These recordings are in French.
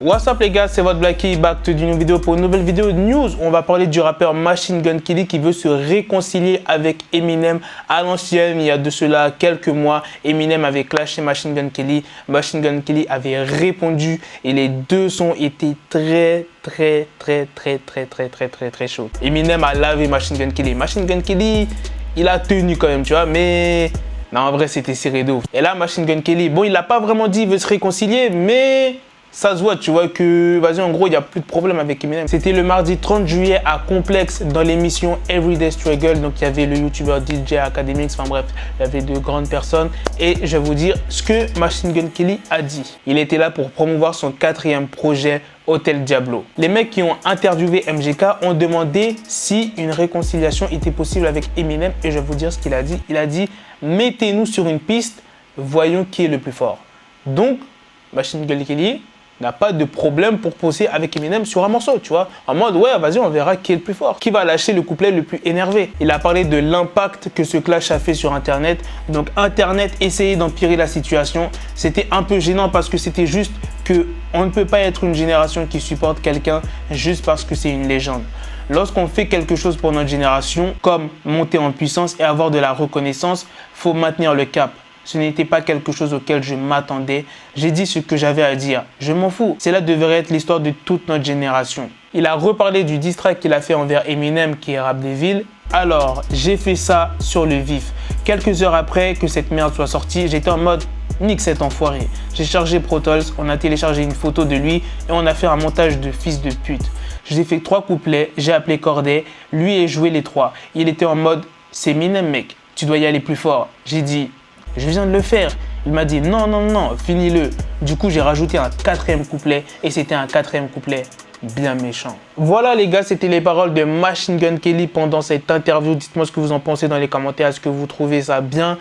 What's up les gars, c'est votre Blacky, back to d'une vidéo pour une nouvelle vidéo news. On va parler du rappeur Machine Gun Kelly qui veut se réconcilier avec Eminem à l'ancienne. Il y a de cela quelques mois, Eminem avait clashé Machine Gun Kelly. Machine Gun Kelly avait répondu et les deux sons étaient très chauds. Eminem a lavé Machine Gun Kelly. Machine Gun Kelly, il a tenu quand même, tu vois, mais non, en vrai, c'était serré de ouf. Et là, Machine Gun Kelly, bon, il n'a pas vraiment dit qu'il veut se réconcilier, mais ça se voit, tu vois que, vas-y, en gros, il n'y a plus de problème avec Eminem. C'était le mardi 30 juillet à Complexe dans l'émission Everyday Struggle. Donc, il y avait le youtubeur DJ Academics, enfin bref, il y avait de grandes personnes. Et je vais vous dire ce que Machine Gun Kelly a dit. Il était là pour promouvoir son 4e projet, Hotel Diablo. Les mecs qui ont interviewé MGK ont demandé si une réconciliation était possible avec Eminem. Et je vais vous dire ce qu'il a dit. Il a dit, mettez-nous sur une piste, voyons qui est le plus fort. Donc, Machine Gun Kelly n'a pas de problème pour poser avec Eminem sur un morceau, tu vois. En mode, ouais, vas-y, on verra qui est le plus fort. Qui va lâcher le couplet le plus énervé. Il a parlé de l'impact que ce clash a fait sur Internet. Donc, Internet essayait d'empirer la situation. C'était un peu gênant parce que c'était juste que on ne peut pas être une génération qui supporte quelqu'un juste parce que c'est une légende. Lorsqu'on fait quelque chose pour notre génération, comme monter en puissance et avoir de la reconnaissance, faut maintenir le cap. Ce n'était pas quelque chose auquel je m'attendais. J'ai dit ce que j'avais à dire. Je m'en fous. Cela devrait être l'histoire de toute notre génération. Il a reparlé du diss track qu'il a fait envers Eminem qui est Rap des villes. Alors, j'ai fait ça sur le vif. Quelques heures après que cette merde soit sortie, j'étais en mode nique cet enfoiré. J'ai chargé Pro Tools, on a téléchargé une photo de lui et on a fait un montage de fils de pute. J'ai fait 3 couplets, j'ai appelé Corday, lui et joué les 3. Il était en mode c'est Eminem mec, tu dois y aller plus fort. J'ai dit je viens de le faire. Il m'a dit non, finis-le. Du coup, j'ai rajouté un 4e couplet et c'était un 4e couplet bien méchant. Voilà les gars, c'était les paroles de Machine Gun Kelly pendant cette interview. Dites-moi ce que vous en pensez dans les commentaires. Est-ce que vous trouvez ça bien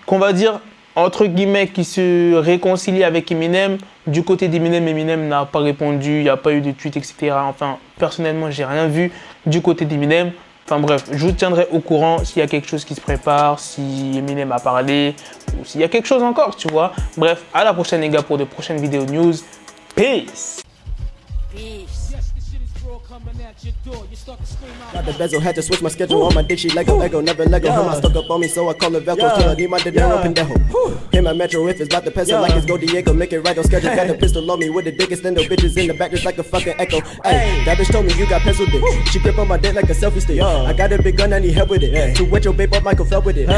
qu'on va dire, entre guillemets, qui se réconcilie avec Eminem? Du côté d'Eminem, Eminem n'a pas répondu, il n'y a pas eu de tweet, etc. Enfin, personnellement, j'ai rien vu du côté d'Eminem. Enfin bref, je vous tiendrai au courant s'il y a quelque chose qui se prépare, si Eminem a parlé, ou s'il y a quelque chose encore, tu vois. Bref, à la prochaine les gars pour de prochaines vidéos news. Peace! Got the bezel, had to switch my schedule on my dick, she Lego, never Lego. Her mouth stuck up on me, so I call her Velcro. Till I need my dinero pendejo. Hit my metro if it's about to peso, like it's go Diego, make it right on schedule. Got the pistol on me with the dick, extendo bitches in the back just like a fucking echo. Ay, that bitch told me you got pencil dick. She grip on my dick like a selfie stick. I got a big gun, I need help with it. To wet your babe up, Michael fell with it.